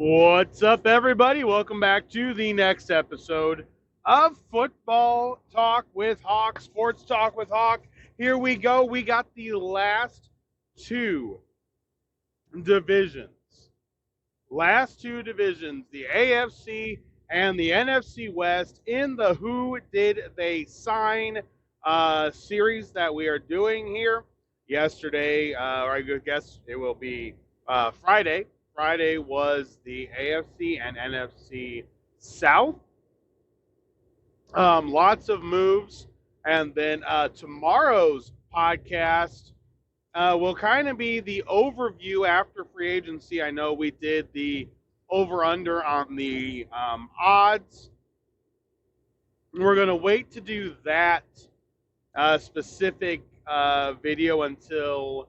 What's up, everybody? Welcome back to the next episode of Football Talk with Hawk, Sports Talk with Hawk. Here we go. We got the last two divisions. The AFC and the NFC West, in the Who Did They Sign series that we are doing here. Yesterday, or I guess it will be Friday. Friday was the AFC and NFC South. Lots of moves. And then tomorrow's podcast will kind of be the overview after free agency. I know we did the over-under on the odds. We're going to wait to do that specific video until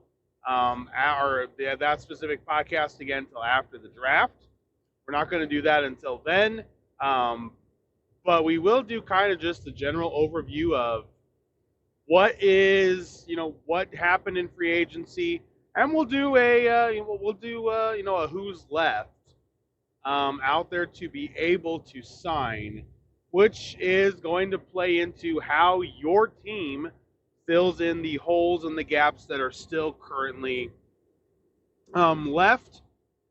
that specific podcast again until after the draft. We're not going to do that until then, but we will do kind of just the general overview of what happened in free agency, and we'll do a who's left out there to be able to sign, which is going to play into how your team fills in the holes and the gaps that are still currently left,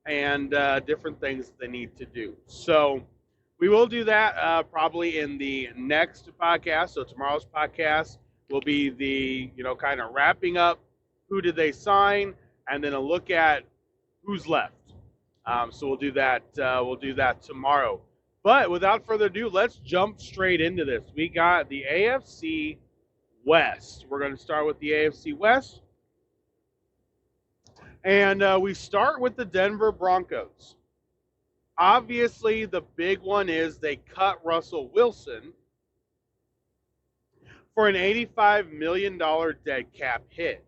and different things they need to do. So we will do that probably in the next podcast. So tomorrow's podcast will be the kind of wrapping up who did they sign, and then a look at who's left. So we'll do that. We'll do that tomorrow. But without further ado, let's jump straight into this. We got the AFC West. We're going to start with the AFC West. And we start with the Denver Broncos. Obviously, the big one is they cut Russell Wilson for an $85 million dead cap hit.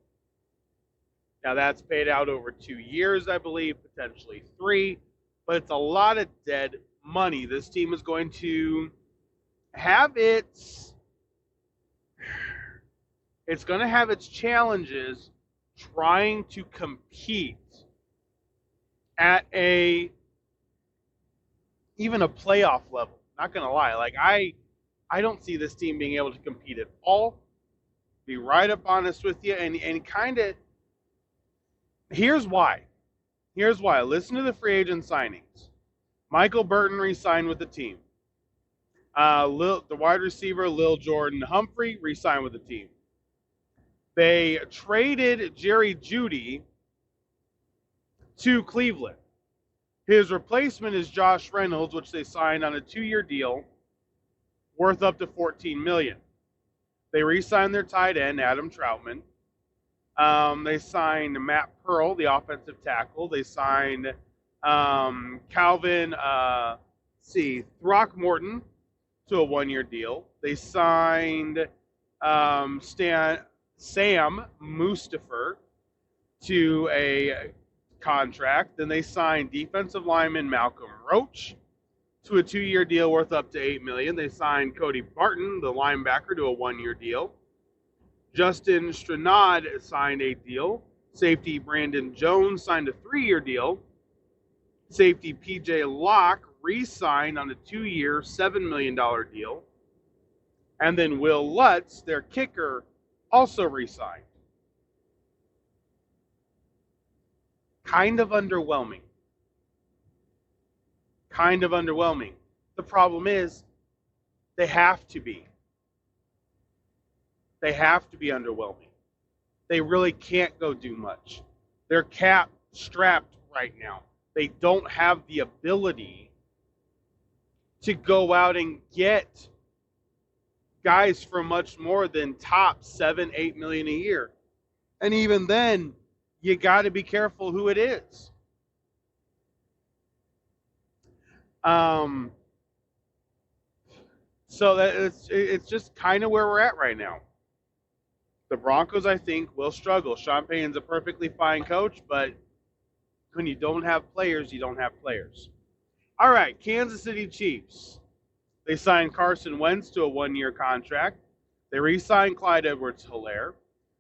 Now, that's paid out over 2 years, I believe, potentially 3, but it's a lot of dead money. This team is going to have its challenges trying to compete at even a playoff level. Not going to lie. Like, I don't see this team being able to compete at all. Be right up honest with you, and kind of, here's why. Listen to the free agent signings. Michael Burton re-signed with the team. The wide receiver, Lil Jordan Humphrey, re-signed with the team. They traded Jerry Jeudy to Cleveland. His replacement is Josh Reynolds, which they signed on a 2-year deal worth up to $14 million. They re-signed their tight end, Adam Troutman. They signed Matt Pearl, the offensive tackle. They signed Calvin Throckmorton to a 1-year deal. They signed Sam Mustipher to a contract. Then they signed defensive lineman Malcolm Roach to a 2-year deal worth up to $8 million. They signed Cody Barton, the linebacker, to a 1-year deal. Justin Stranad signed a deal. Safety Brandon Jones signed a 3-year deal. Safety PJ Locke re-signed on a 2-year, $7 million deal. And then Will Lutz, their kicker, also re-signed. Kind of underwhelming. The problem is they have to be. They have to be underwhelming. They really can't go do much. They're cap strapped right now. They don't have the ability to go out and get guys for much more than top $7-8 million a year. And even then, you got to be careful who it is. So it's just kind of where we're at right now. The Broncos, I think, will struggle. Sean Payton's a perfectly fine coach, but when you don't have players, you don't have players. All right, Kansas City Chiefs. They signed Carson Wentz to a 1-year contract. They re-signed Clyde Edwards-Helaire.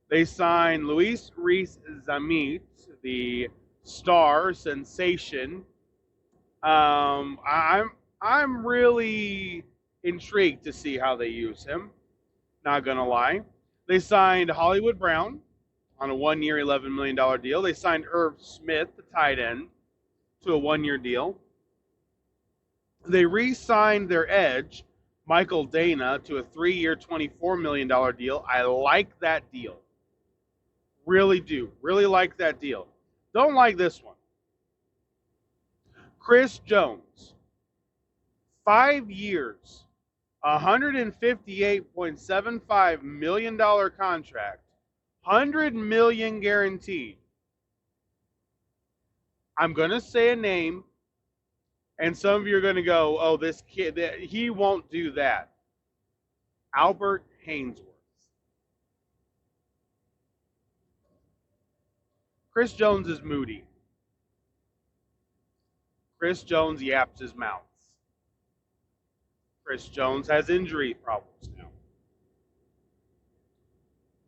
They signed Luis Reese-Zammit, the star sensation I'm really intrigued to see how they use him. Not gonna lie. They signed Hollywood Brown on a 1-year, $11 million deal. They signed Irv Smith, the tight end, to a 1-year deal. They re-signed their edge, Michael Dana, to a 3-year, $24 million deal. I like that deal. Really do. Really like that deal. Don't like this one. Chris Jones, 5 years, $158.75 million contract, $100 million guaranteed. I'm going to say a name, and some of you are going to go, oh, this kid, he won't do that. Albert Haynesworth. Chris Jones is moody. Chris Jones yaps his mouth. Chris Jones has injury problems now.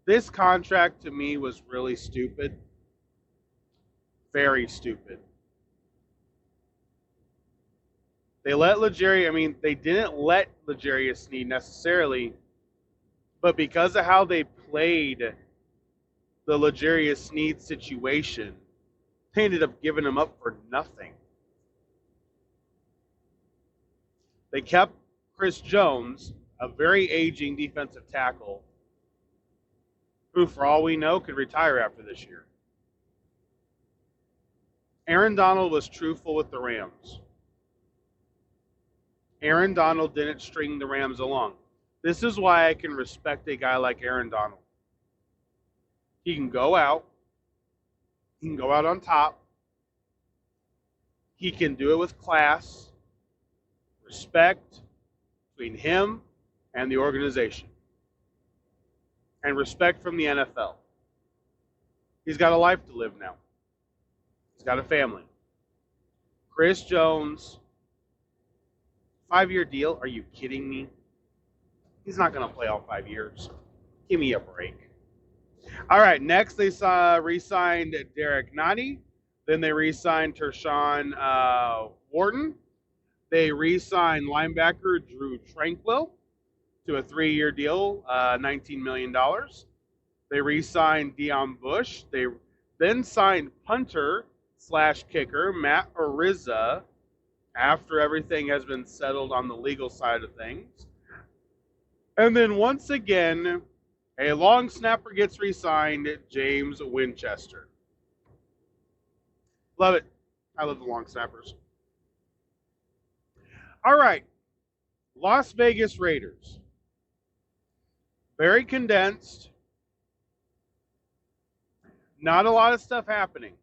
This contract to me was really stupid. Very stupid. They let they didn't let L'Jarius Sneed necessarily, but because of how they played the L'Jarius Sneed situation, they ended up giving him up for nothing. They kept Chris Jones, a very aging defensive tackle, who, for all we know, could retire after this year. Aaron Donald was truthful with the Rams. Aaron Donald didn't string the Rams along. This is why I can respect a guy like Aaron Donald. He can go out. He can go out on top. He can do it with class, respect between him and the organization, and respect from the NFL. He's got a life to live now. He's got a family. Chris Jones, 5-year deal? Are you kidding me? He's not going to play all 5 years. Give me a break. All right, next they re-signed Derek Nottie. Then they re-signed Tershawn Wharton. They re-signed linebacker Drew Tranquill to a 3-year deal, $19 million. They re-signed Deion Bush. They then signed punter/kicker Matt Ariza after everything has been settled on the legal side of things. And then once again, a long snapper gets re-signed, James Winchester. Love it. I love the long snappers. All right. Las Vegas Raiders. Very condensed. Not a lot of stuff happening,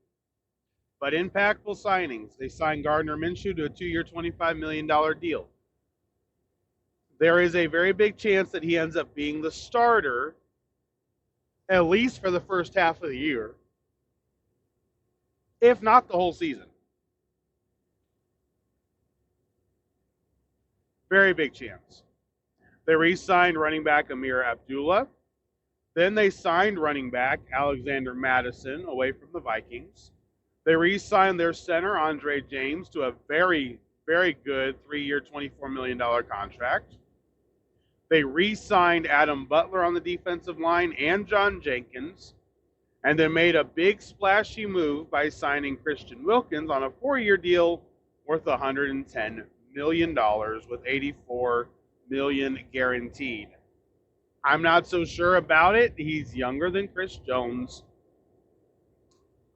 but impactful signings. They signed Gardner Minshew to a 2-year, $25 million deal. There is a very big chance that he ends up being the starter, at least for the first half of the year, if not the whole season. Very big chance. They re-signed running back Amir Abdullah. Then they signed running back Alexander Madison away from the Vikings. They re-signed their center, Andre James, to a very, very good 3-year, $24 million contract. They re-signed Adam Butler on the defensive line and John Jenkins, and then made a big splashy move by signing Christian Wilkins on a 4-year deal worth $110 million with $84 million guaranteed. I'm not so sure about it. He's younger than Chris Jones.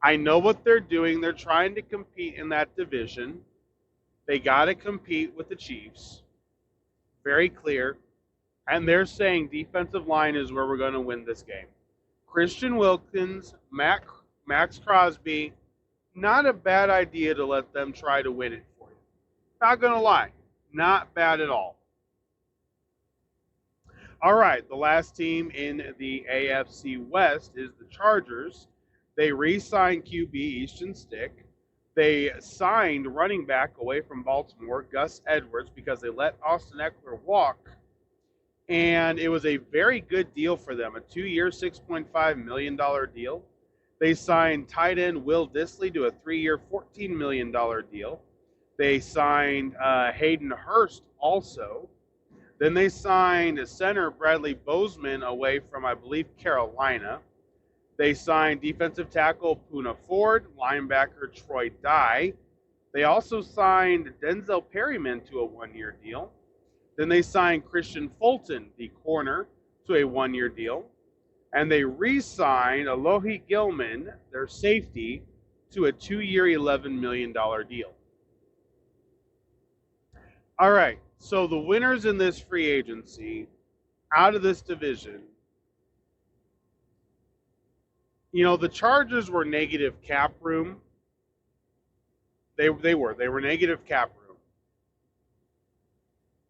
I know what they're doing. They're trying to compete in that division. They got to compete with the Chiefs. Very clear. And they're saying defensive line is where we're going to win this game. Christian Wilkins, Max Crosby, not a bad idea to let them try to win it for you. Not going to lie. Not bad at all. All right, the last team in the AFC West is the Chargers. They re-signed QB Easton Stick. They signed running back away from Baltimore, Gus Edwards, because they let Austin Eckler walk. And it was a very good deal for them, a 2-year, $6.5 million deal. They signed tight end Will Dissly to a 3-year, $14 million deal. They signed Hayden Hurst also. Then they signed center Bradley Bozeman away from, I believe, Carolina. They signed defensive tackle Poona Ford, linebacker Troy Dye. They also signed Denzel Perryman to a one-year deal. Then they signed Christian Fulton, the corner, to a one-year deal. And they re-signed Alohi Gilman, their safety, to a two-year, $11 million deal. All right, so the winners in this free agency out of this division, the Chargers were negative cap room. They were negative cap room.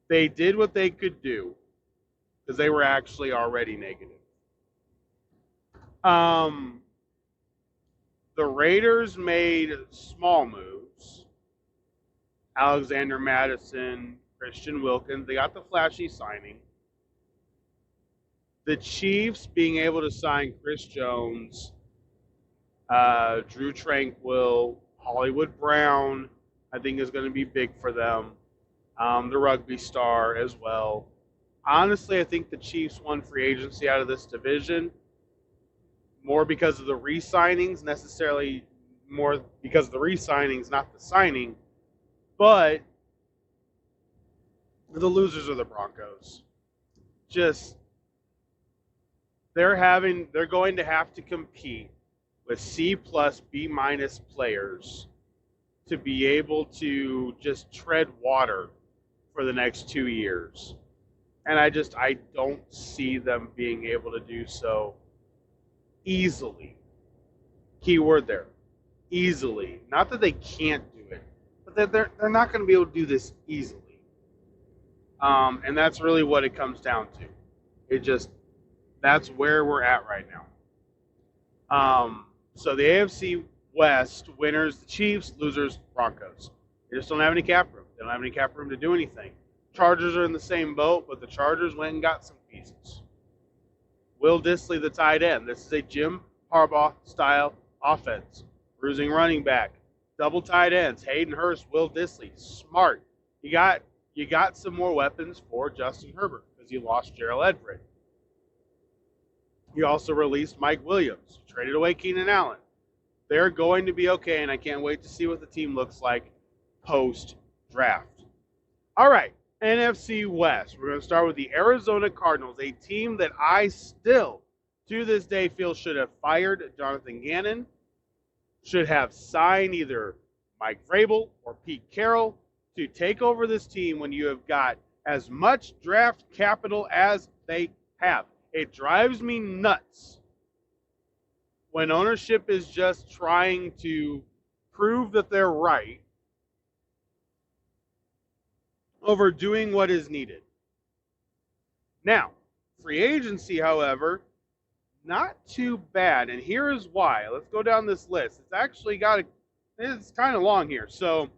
They did what they could do because they were actually already negative. The Raiders made small moves. Alexander Madison, Christian Wilkins, they got the flashy signing. The Chiefs being able to sign Chris Jones, Drew Tranquil, Hollywood Brown, I think is going to be big for them. The rugby star as well. Honestly, I think the Chiefs won free agency out of this division more because of the re-signings, necessarily more because of the re-signings, not the signing. But the losers are the Broncos. They're going to have to compete with C+, B- players to be able to just tread water for the next 2 years. And I don't see them being able to do so easily. Keyword there. Easily. Not that they can't do it, but they're not going to be able to do this easily. And that's really what it comes down to. That's where we're at right now. So the AFC West, winners, the Chiefs, losers, Broncos. They just don't have any cap room. They don't have any cap room to do anything. Chargers are in the same boat, but the Chargers went and got some pieces. Will Dissly, the tight end. This is a Jim Harbaugh-style offense. Bruising running back. Double tight ends. Hayden Hurst, Will Dissly. Smart. You got some more weapons for Justin Herbert because you lost Gerald Everett. You also released Mike Williams. You traded away Keenan Allen. They're going to be okay, and I can't wait to see what the team looks like post-draft. All right, NFC West. We're going to start with the Arizona Cardinals, a team that I still, to this day, feel should have fired Jonathan Gannon, should have signed either Mike Vrabel or Pete Carroll to take over this team when you have got as much draft capital as they have. It drives me nuts when ownership is just trying to prove that they're right over doing what is needed. Now, free agency, however, not too bad. And here is why. Let's go down this list. It's kind of long here. So,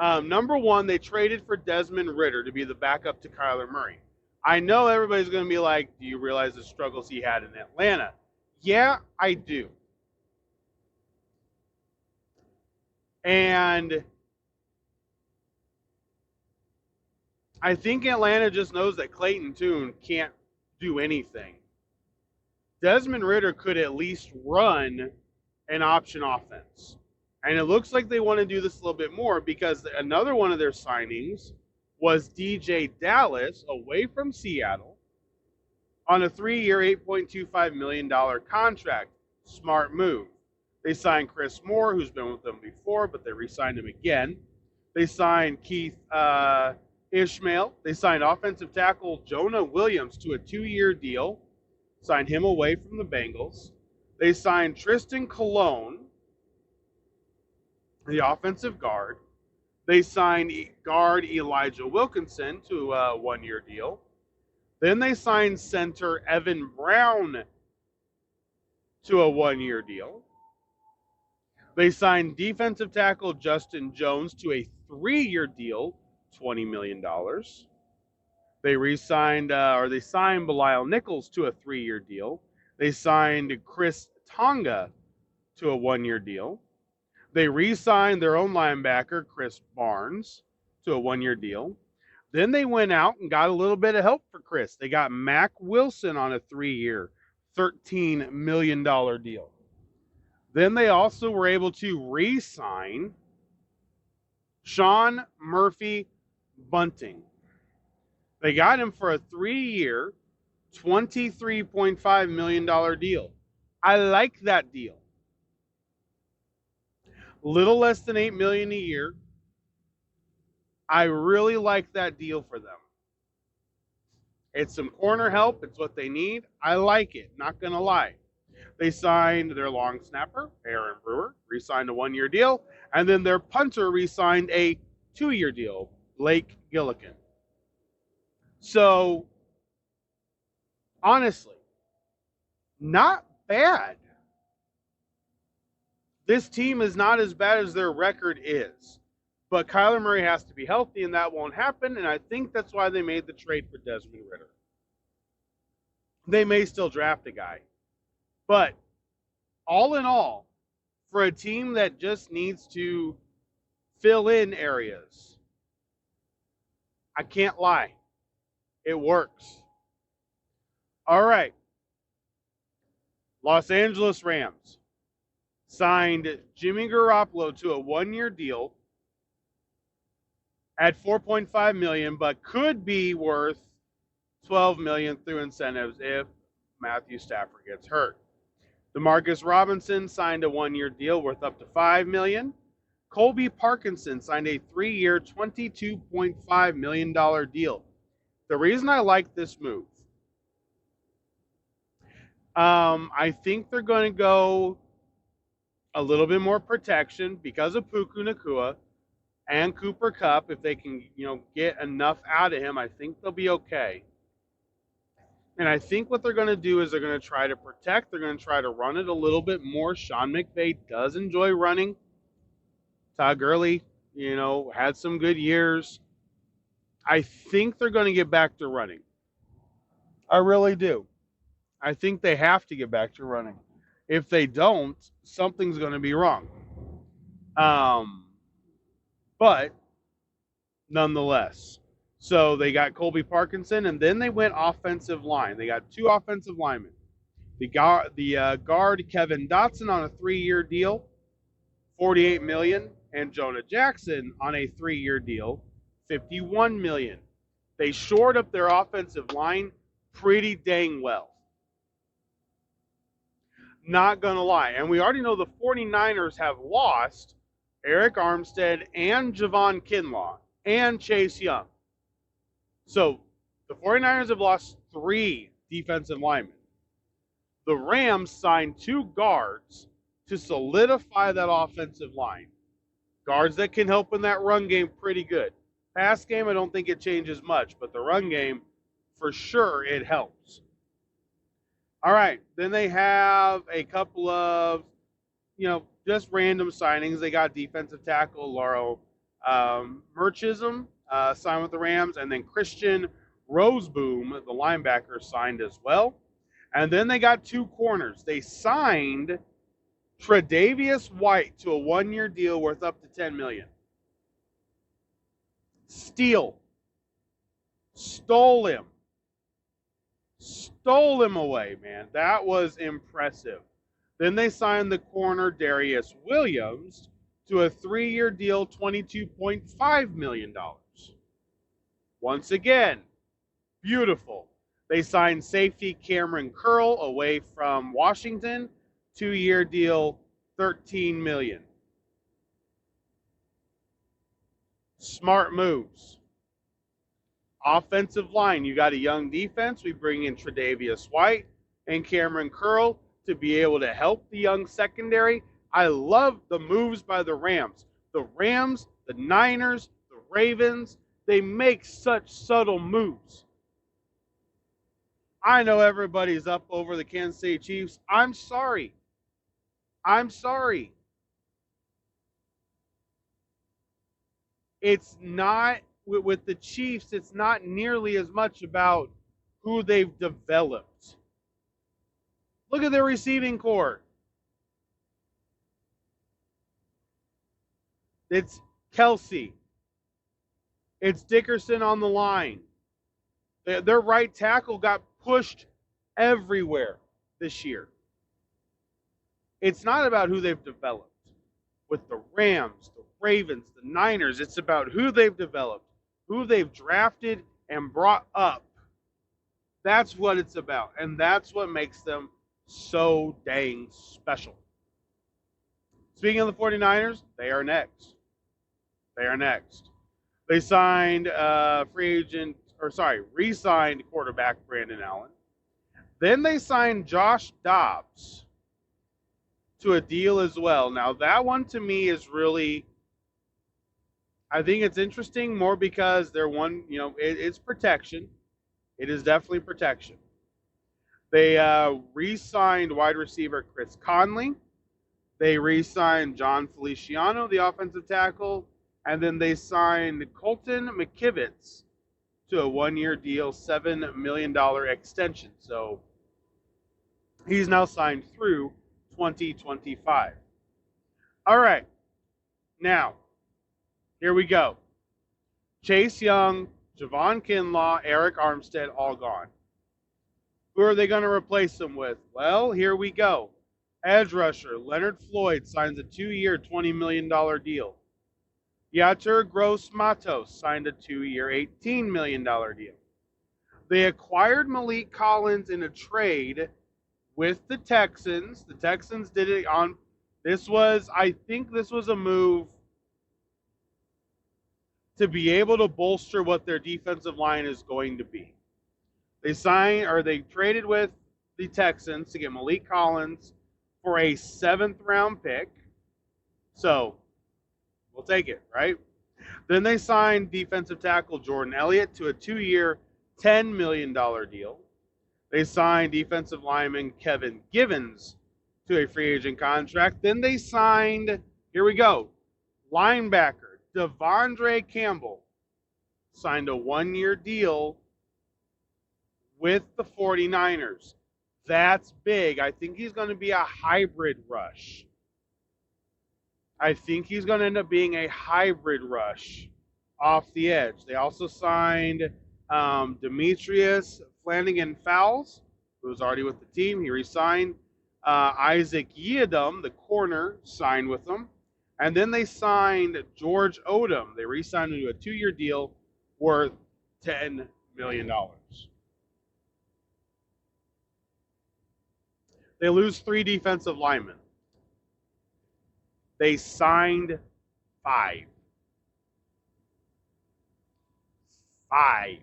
number one, they traded for Desmond Ridder to be the backup to Kyler Murray. I know everybody's going to be like, do you realize the struggles he had in Atlanta? Yeah, I do. And I think Atlanta just knows that Clayton Tune can't do anything. Desmond Ridder could at least run an option offense. And it looks like they want to do this a little bit more because another one of their signings was DJ Dallas away from Seattle on a 3-year, $8.25 million contract. Smart move. They signed Chris Moore, who's been with them before, but they re-signed him again. They signed Keith Ishmael. They signed offensive tackle Jonah Williams to a 2-year deal. Signed him away from the Bengals. They signed Tristan Colon, the offensive guard. They signed guard Elijah Wilkinson to a 1-year deal. Then they signed center Evan Brown to a 1-year deal. They signed defensive tackle Justin Jones to a 3-year deal, $20 million. They signed Belial Nichols to a 3-year deal. They signed Chris Tonga to a 1-year deal. They re-signed their own linebacker, Chris Barnes, to a 1-year deal. Then they went out and got a little bit of help for Chris. They got Mac Wilson on a 3-year, $13 million deal. Then they also were able to re-sign Sean Murphy Bunting. They got him for a 3-year, $23.5 million deal. I like that deal. Little less than $8 million a year. I really like that deal for them. It's some corner help. It's what they need. I like it. Not going to lie. They signed their long snapper, Aaron Brewer, re-signed a 1-year deal. And then their punter re-signed a 2-year deal, Blake Gillikin. So, honestly, not bad. This team is not as bad as their record is. But Kyler Murray has to be healthy, and that won't happen. And I think that's why they made the trade for Desmond Ridder. They may still draft a guy. But all in all, for a team that just needs to fill in areas, I can't lie. It works. All right. Los Angeles Rams signed Jimmy Garoppolo to a 1-year deal at $4.5 million, but could be worth $12 million through incentives if Matthew Stafford gets hurt. Demarcus Robinson signed a 1-year deal worth up to $5 million. Colby Parkinson signed a 3-year, $22.5 million deal. The reason I like this move, I think they're going to go a little bit more protection because of Puka Nacua and Cooper Kupp. If they can, get enough out of him, I think they'll be okay. And I think what they're going to do is they're going to try to protect. They're going to try to run it a little bit more. Sean McVay does enjoy running. Todd Gurley, had some good years. I think they're going to get back to running. I really do. I think they have to get back to running. If they don't, something's going to be wrong. But nonetheless. So they got Colby Parkinson, and then they went offensive line. They got 2 offensive linemen. The guard Kevin Dotson on a 3-year deal, $48 million, and Jonah Jackson on a 3-year deal, $51 million. They shored up their offensive line pretty dang well. Not going to lie. And we already know the 49ers have lost Eric Armstead and Javon Kinlaw and Chase Young. So the 49ers have lost 3 defensive linemen. The Rams signed 2 guards to solidify that offensive line. Guards that can help in that run game pretty good. Pass game, I don't think it changes much, but the run game, for sure, it helps. All right, then they have a couple of, just random signings. They got defensive tackle Lauro Murchism signed with the Rams, and then Christian Roseboom, the linebacker, signed as well. And then they got 2 corners. They signed Tre'Davious White to a 1-year deal worth up to $10 million. Steal. Stole him. Stole him away, man. That was impressive. Then they signed the corner Darius Williams to a 3-year deal, $22.5 million. Once again, beautiful. They signed safety Cameron Curl away from Washington, 2-year deal, $13 million. Smart moves. Offensive line, you got a young defense. We bring in Tre'Davious White and Cameron Curl to be able to help the young secondary. I love the moves by the Rams. The Rams, the Niners, the Ravens, they make such subtle moves. I know everybody's up over the Kansas City Chiefs. I'm sorry. It's not, with the Chiefs, it's not nearly as much about who they've developed. Look at their receiving core. It's Kelsey. It's Dickerson on the line. Their right tackle got pushed everywhere this year. It's not about who they've developed. With the Rams, the Ravens, the Niners, it's about who they've developed, who they've drafted and brought up. That's what it's about, and that's what makes them so dang special. Speaking of the 49ers, they are next. They are next. They signed re-signed quarterback Brandon Allen. Then they signed Josh Dobbs to a deal as well. Now, that one to me is really, I think it's interesting more because they're one, it's protection. It is definitely protection. They re-signed wide receiver Chris Conley. They re-signed John Feliciano, the offensive tackle. And then they signed Colton McKivitz to a one-year deal, $7 million extension. So he's now signed through 2025. All right. Now, here we go. Chase Young, Javon Kinlaw, Eric Armstead, all gone. Who are they going to replace them with? Well, here we go. Edge rusher Leonard Floyd signs a 2-year, $20 million deal. Yatur Gross-Matos signed a 2-year, $18 million deal. They acquired Malik Collins in a trade with the Texans. The Texans did it on, I think this was a move to be able to bolster what their defensive line is going to be. They traded with the Texans to get Malik Collins for a 7th-round pick. So, we'll take it, right? Then they signed defensive tackle Jordan Elliott to a 2-year, $10 million deal. They signed defensive lineman Kevin Givens to a free agent contract. Then they signed, here we go, linebacker Devondre Campbell signed a 1-year deal with the 49ers. That's big. I think he's going to be a hybrid rush. I think he's going to end up being a hybrid rush off the edge. They also signed Demetrius Flanagan-Fowles, who was already with the team. He re-signed. Isaac Yiadom, the corner, signed with them. And then they signed George Odom. They re-signed him to a 2-year deal worth $10 million. They lose 3 defensive linemen. They signed 5. 5.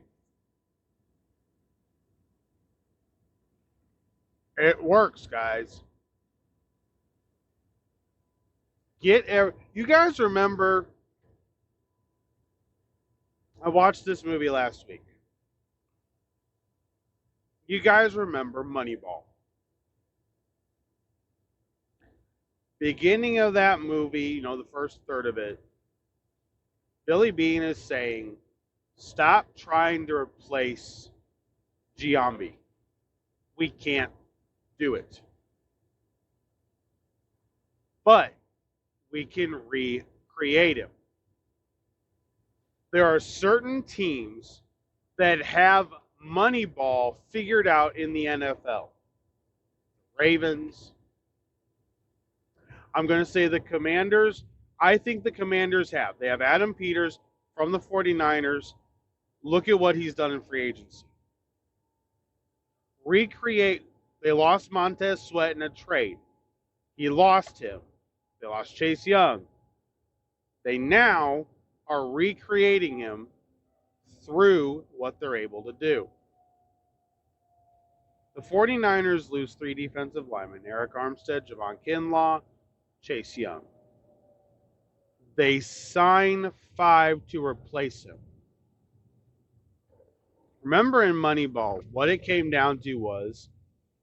It works, guys. You guys remember, I watched this movie last week. You guys remember Moneyball. Beginning of that movie, the first third of it, Billy Beane is saying, stop trying to replace Giambi. We can't do it. But we can recreate him. There are certain teams that have Moneyball figured out in the NFL. Ravens. I'm going to say the Commanders. I think the Commanders have. They have Adam Peters from the 49ers. Look at what he's done in free agency. Recreate. They lost Montez Sweat in a trade. He lost him. They lost Chase Young. They now are recreating him through what they're able to do. The 49ers lose 3 defensive linemen, Eric Armstead, Javon Kinlaw, Chase Young. They sign 5 to replace him. Remember in Moneyball, what it came down to was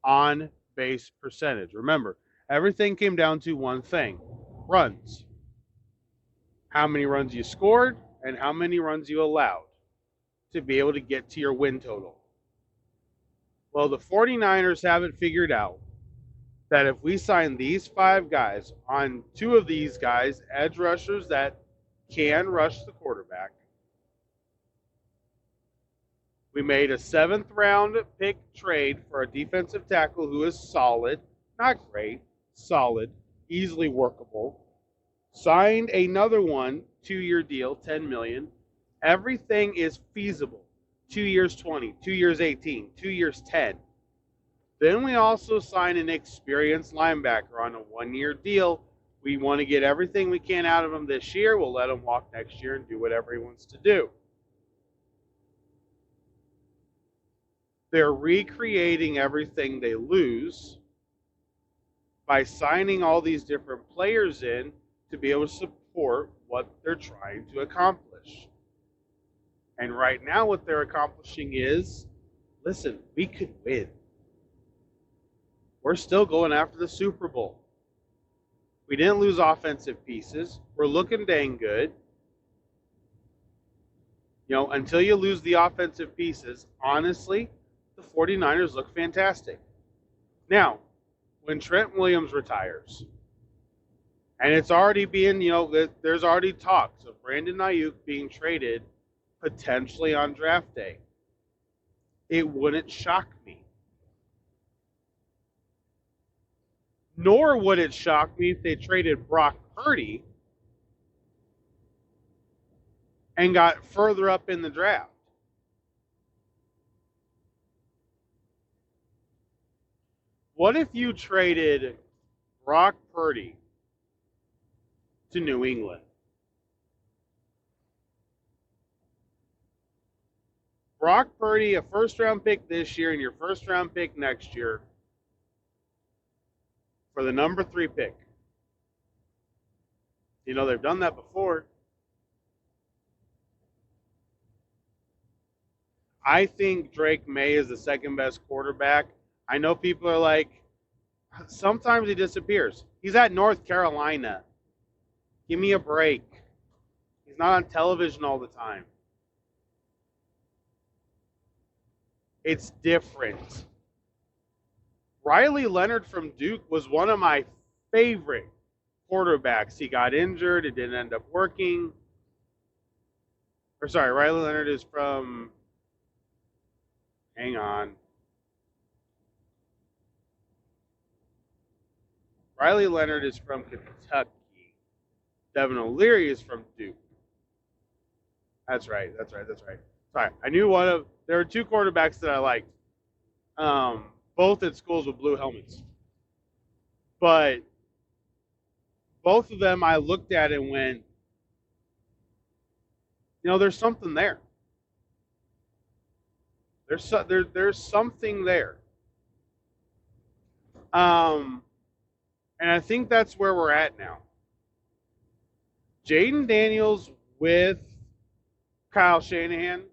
on-base percentage. Remember, everything came down to one thing, runs. How many runs you scored and how many runs you allowed to be able to get to your win total. Well, the 49ers have it figured out that if we sign these 5 guys, on 2 of these guys, edge rushers that can rush the quarterback. We made a 7th round pick trade for a defensive tackle who is solid, not great, solid, easily workable. Signed another 2-year deal, $10 million. Everything is feasible. 2 years 20, 2 years 18, 2 years 10. Then we also signed an experienced linebacker on a 1-year deal. We want to get everything we can out of him this year. We'll let him walk next year and do whatever he wants to do. They're recreating everything they lose by signing all these different players in to be able to support what they're trying to accomplish. And right now what they're accomplishing is, listen, we could win. We're still going after the Super Bowl. We didn't lose offensive pieces. We're looking dang good. Until you lose the offensive pieces, honestly, the 49ers look fantastic. Now, when Trent Williams retires, and it's already being, there's already talks of Brandon Ayuk being traded potentially on draft day, it wouldn't shock me. Nor would it shock me if they traded Brock Purdy and got further up in the draft. What if you traded Brock Purdy to New England? Brock Purdy, a first-round pick this year and your first-round pick next year for the number 3 pick. They've done that before. I think Drake May is the second-best quarterback. I know people are like, sometimes he disappears. He's at North Carolina. Give me a break. He's not on television all the time. It's different. Riley Leonard from Duke was one of my favorite quarterbacks. He got injured. It didn't end up working. Riley Leonard is from... Hang on. Riley Leonard is from Kentucky. Devin O'Leary is from Duke. That's right. Sorry, I knew there were 2 quarterbacks that I liked. Both at schools with blue helmets. But both of them I looked at and went, there's something there. There's something there. And I think that's where we're at now. Jaden Daniels with Kyle Shanahan.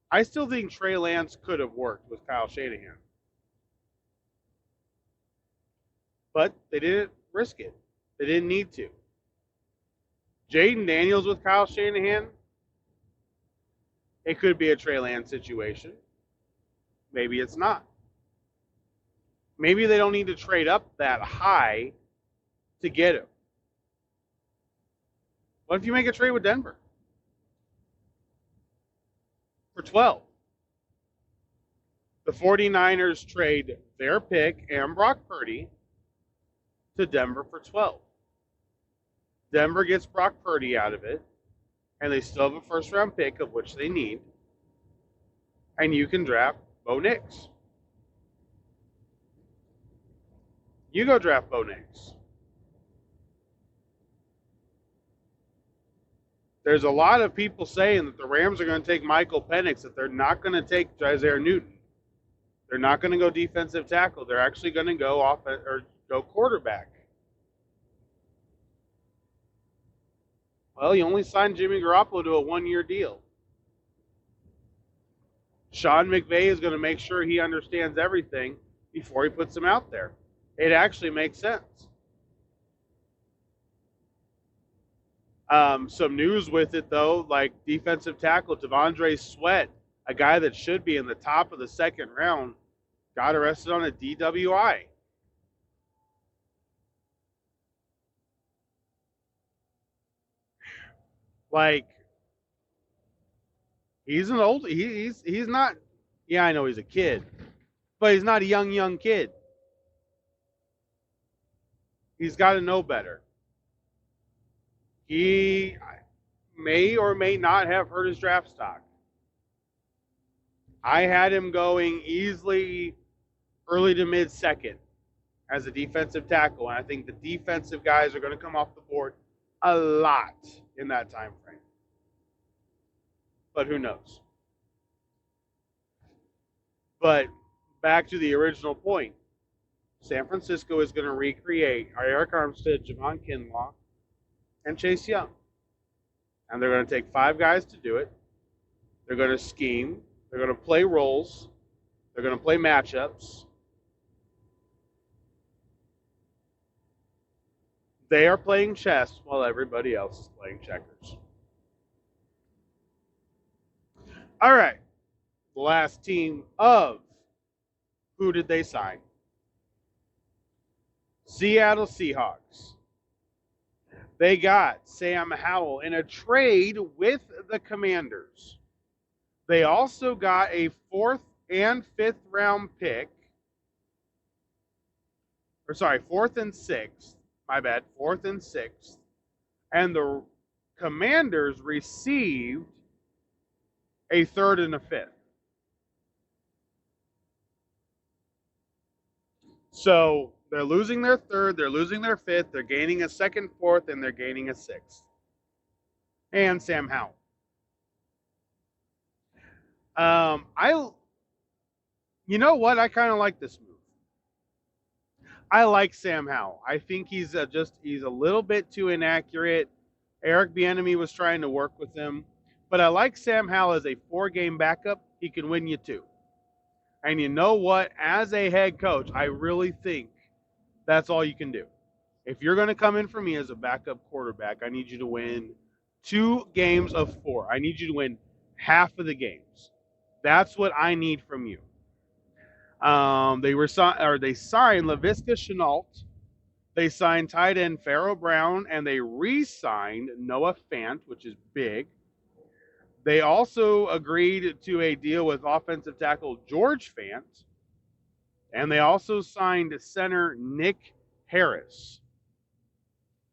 I still think Trey Lance could have worked with Kyle Shanahan. But they didn't risk it. They didn't need to. Jaden Daniels with Kyle Shanahan. It could be a Trey Lance situation. Maybe it's not. Maybe they don't need to trade up that high to get him. What if you make a trade with Denver? For 12. The 49ers trade their pick and Brock Purdy to Denver for 12. Denver gets Brock Purdy out of it, and they still have a first-round pick, of which they need, and you can draft Bo Nix. You go draft Bo Nix. There's a lot of people saying that the Rams are going to take Michael Penix, that they're not going to take Jair Newton. They're not going to go defensive tackle. They're actually going to go go quarterback. Well, you only signed Jimmy Garoppolo to a 1-year deal. Sean McVay is going to make sure he understands everything before he puts him out there. It actually makes sense. Some news with it, though, like defensive tackle Devondre Sweat, a guy that should be in the top of the 2nd round, got arrested on a DWI. Like, he's an old, he's not, yeah, I know he's a kid, but he's not a young kid. He's got to know better. He may or may not have hurt his draft stock. I had him going easily early to mid second as a defensive tackle, and I think the defensive guys are going to come off the board a lot in that time frame. But who knows? But back to the original point, San Francisco is going to recreate Eric Armstead, Javon Kinlaw, and Chase Young. And they're going to take 5 guys to do it. They're going to scheme. They're going to play roles. They're going to play matchups. They are playing chess while everybody else is playing checkers. All right. The last team of who did they sign? Seattle Seahawks. They got Sam Howell in a trade with the Commanders. They also got a 4th and 5th round pick. Or sorry, 4th and 6th. My bad, 4th and 6th. And the Commanders received a 3rd and a 5th. So they're losing their 3rd, they're losing their 5th, they're gaining a 2nd, 4th, and they're gaining a 6th. And Sam Howell. You know what? I kind of like this move. I like Sam Howell. I think he's a little bit too inaccurate. Eric Bieniemy was trying to work with him, but I like Sam Howell as a 4-game backup. He can win you 2. And you know what? As a head coach, I really think that's all you can do. If you're going to come in for me as a backup quarterback, I need you to win 2 games of 4. I need you to win half of the games. That's what I need from you. They signed Laviska Shenault. They signed tight end Pharaoh Brown, and they re-signed Noah Fant, which is big. They also agreed to a deal with offensive tackle George Fant, and they also signed center Nick Harris.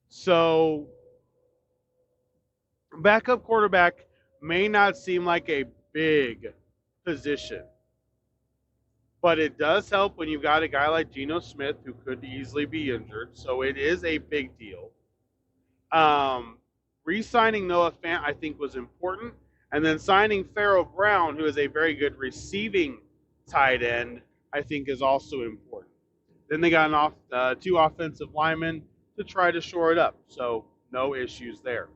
So, backup quarterback may not seem like a big position, but it does help when you've got a guy like Geno Smith who could easily be injured. So it is a big deal. Re-signing Noah Fant, I think, was important. And then signing Pharaoh Brown, who is a very good receiving tight end, I think is also important. Then they got 2 offensive linemen to try to shore it up. So no issues there.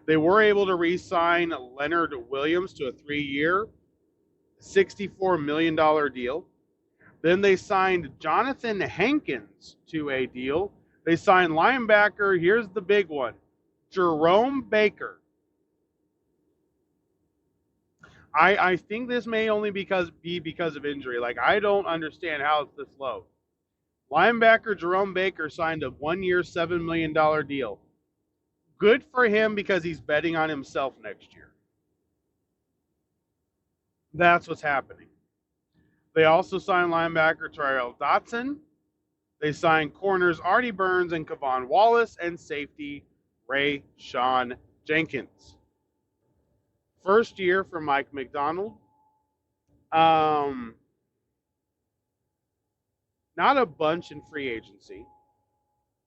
They were able to re-sign Leonard Williams to a 3-year, $64 million deal. Then they signed Jonathan Hankins to a deal. They signed linebacker, here's the big one, Jerome Baker. I think this may only be because of injury. Like, I don't understand how it's this low. Linebacker Jerome Baker signed a 1-year, $7 million deal. Good for him because he's betting on himself next year. That's what's happening. They also signed linebacker Tyrell Dotson. They signed corners Artie Burns and Kevon Wallace, and safety Ray Sean Jenkins. First year for Mike McDonald. Not a bunch in free agency.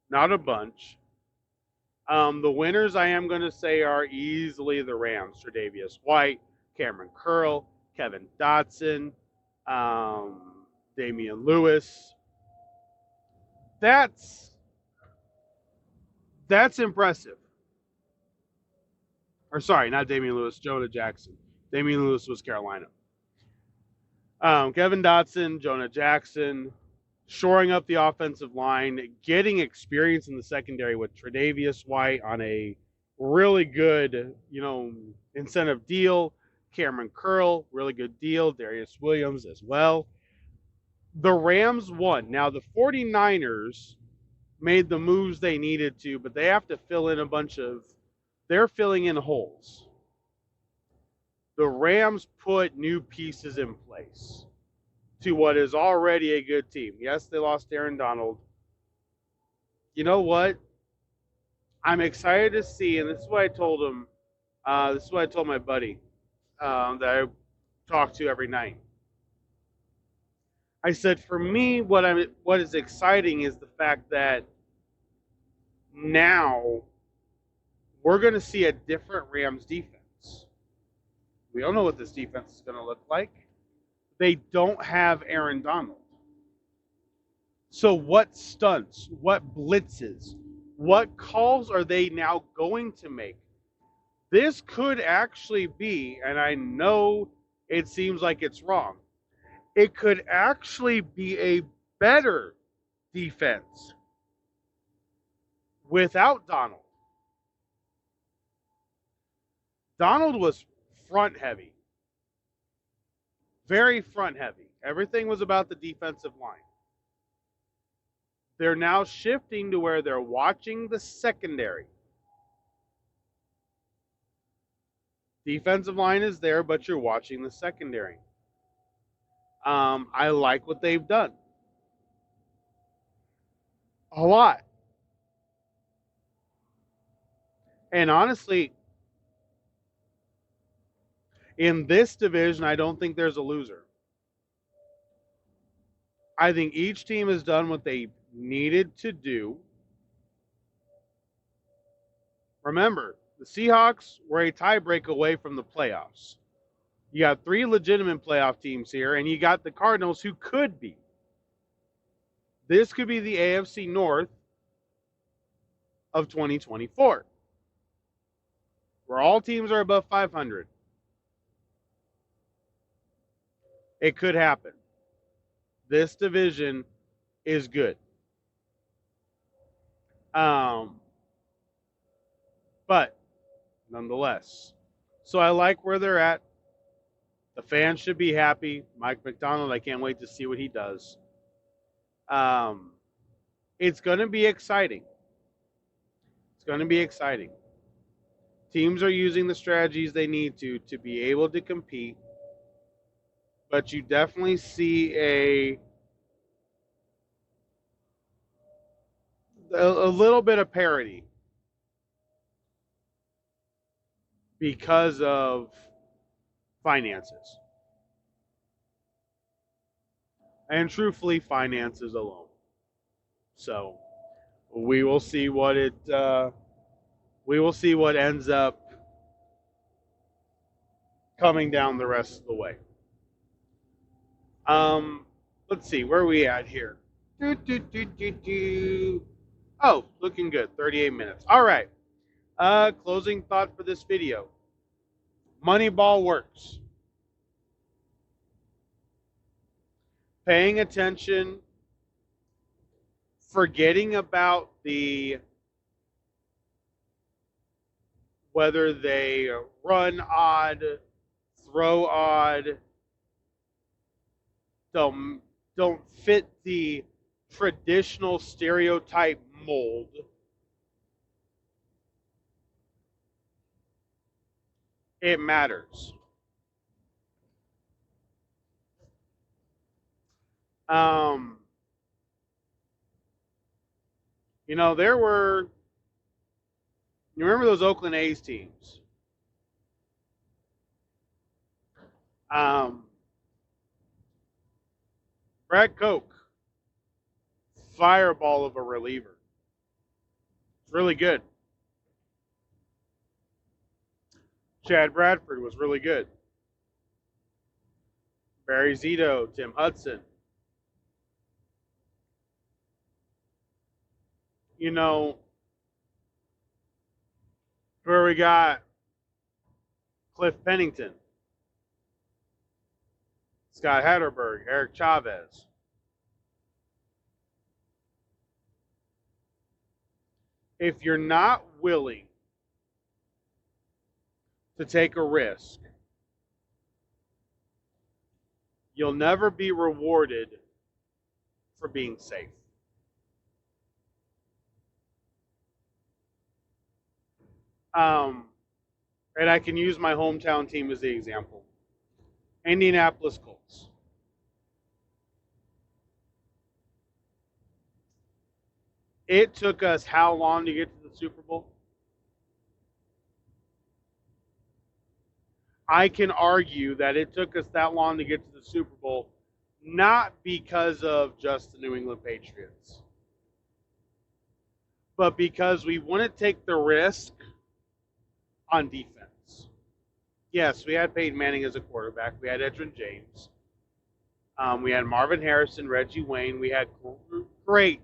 Not a bunch. The winners, I am going to say, are easily the Rams. Tre'Davious White, Cameron Curl, Kevin Dotson, Damian Lewis. That's impressive. Or sorry, not Damian Lewis, Jonah Jackson. Damian Lewis was Carolina. Kevin Dotson, Jonah Jackson, shoring up the offensive line, getting experience in the secondary with Tre'Davious White on a really good, incentive deal. Cameron Curl, really good deal. Darius Williams as well. The Rams won. Now, the 49ers made the moves they needed to, but they have to fill in a bunch of they're filling in holes. The Rams put new pieces in place to what is already a good team. Yes, they lost Aaron Donald. You know what? I'm excited to see, and this is what I told him. This is what I told my buddy that I talk to every night. I said, for me, what is exciting is the fact that now we're going to see a different Rams defense. We don't know what this defense is going to look like. They don't have Aaron Donald. So what stunts, what blitzes, what calls are they now going to make? This could actually be, and I know it seems like it's wrong, it could actually be a better defense without Donald. Donald was front heavy, very front heavy. Everything was about the defensive line. They're now shifting to where they're watching the secondary. Defensive line is there, but you're watching the secondary. I like what they've done. A lot. And honestly, in this division, I don't think there's a loser. I think each team has done what they needed to do. Remember, the Seahawks were a tiebreak away from the playoffs. You got 3 legitimate playoff teams here, and you got the Cardinals who could be. This could be the AFC North of 2024, where all teams are above 500. It could happen. This division is good. But nonetheless, so I like where they're at. The fans should be happy. Mike McDonald, I can't wait to see what he does. It's going to be exciting. It's going to be exciting. Teams are using the strategies they need to be able to compete. But you definitely see a little bit of parity because of finances. And truthfully, finances alone. So we will see what ends up coming down the rest of the way. Let's see, where are we at here? Oh, looking good. 38 minutes. All right. Closing thought for this video. Moneyball works. Paying attention, forgetting about whether they run odd, throw odd, don't fit the traditional stereotype mold. It matters. You remember those Oakland A's teams? Brad Koch, fireball of a reliever. It's really good. Chad Bradford was really good. Barry Zito, Tim Hudson. Where we got Cliff Pennington, Scott Hatterberg, Eric Chavez. If you're not willing to take a risk, you'll never be rewarded for being safe. And I can use my hometown team as the example. Indianapolis Colts. It took us how long to get to the Super Bowl? I can argue that it took us that long to get to the Super Bowl, not because of just the New England Patriots, but because we wouldn't take the risk on defense. Yes, we had Peyton Manning as a quarterback. We had Edgerrin James. We had Marvin Harrison, Reggie Wayne. We had great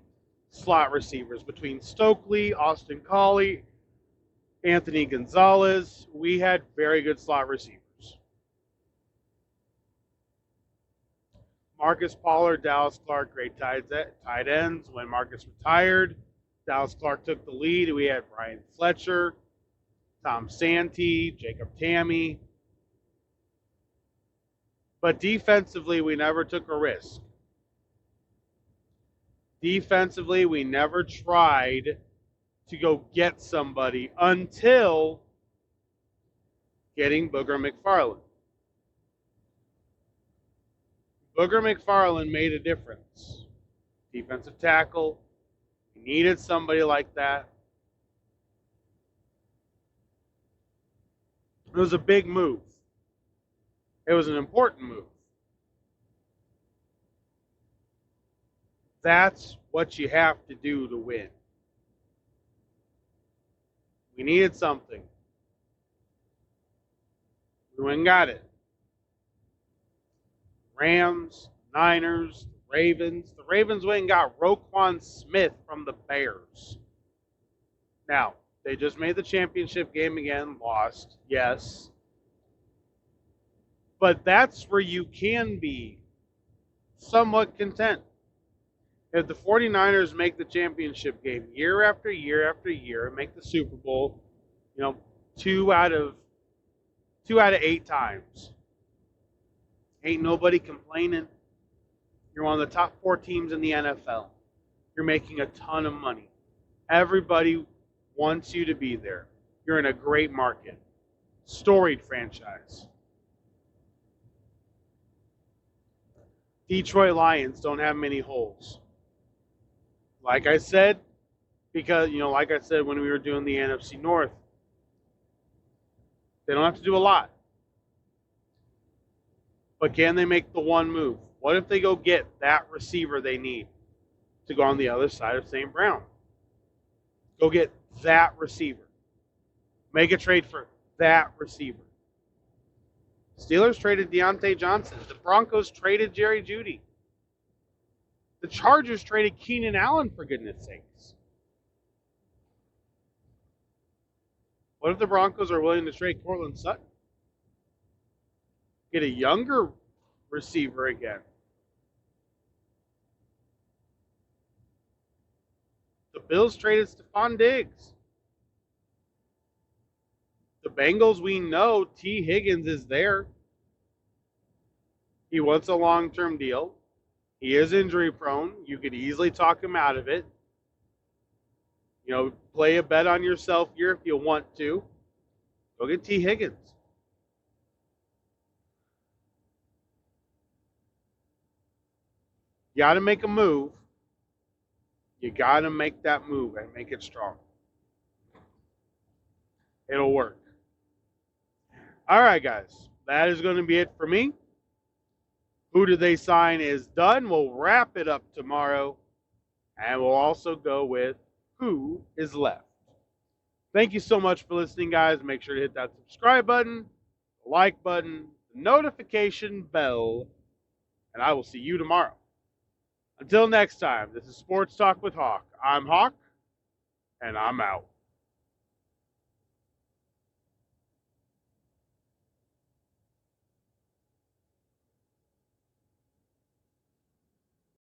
slot receivers between Stokely, Austin Collie, Anthony Gonzalez. We had very good slot receivers. Marcus Pollard, Dallas Clark, great tight ends. When Marcus retired, Dallas Clark took the lead. We had Brian Fletcher, Tom Santee, Jacob Tamme. But defensively, we never took a risk. Defensively, we never tried to go get somebody until getting Booger McFarland. Booger McFarland made a difference. Defensive tackle. We needed somebody like that. It was a big move. It was an important move. That's what you have to do to win. We needed something. We went and got it. Rams, Niners, Ravens. The Ravens went and got Roquan Smith from the Bears. Now, they just made the championship game again, lost, yes. But that's where you can be somewhat content. If the 49ers make the championship game year after year after year and make the Super Bowl, 2 out of 8 times, ain't nobody complaining. You're one of the top 4 teams in the NFL. You're making a ton of money. Everybody wants you to be there. You're in a great market. Storied franchise. Detroit Lions don't have many holes. Like I said, because, like I said when we were doing the NFC North, they don't have to do a lot. But can they make the one move? What if they go get that receiver they need to go on the other side of St. Brown? Go get that receiver. Make a trade for that receiver. Steelers traded Deontay Johnson. The Broncos traded Jerry Jeudy. The Chargers traded Keenan Allen, for goodness sakes. What if the Broncos are willing to trade Cortland Sutton? Get a younger receiver again. The Bills traded Stephon Diggs. The Bengals, we know T. Higgins is there. He wants a long-term deal. He is injury prone. You could easily talk him out of it. Play a bet on yourself here if you want to. Go get T. Higgins. You got to make a move. You got to make that move and make it strong. It'll work. All right, guys. That is going to be it for me. Who did they sign is done. We'll wrap it up tomorrow. And we'll also go with who is left. Thank you so much for listening, guys. Make sure to hit that subscribe button, the like button, the notification bell, and I will see you tomorrow. Until next time, this is Sports Talk with Hawk. I'm Hawk, and I'm out.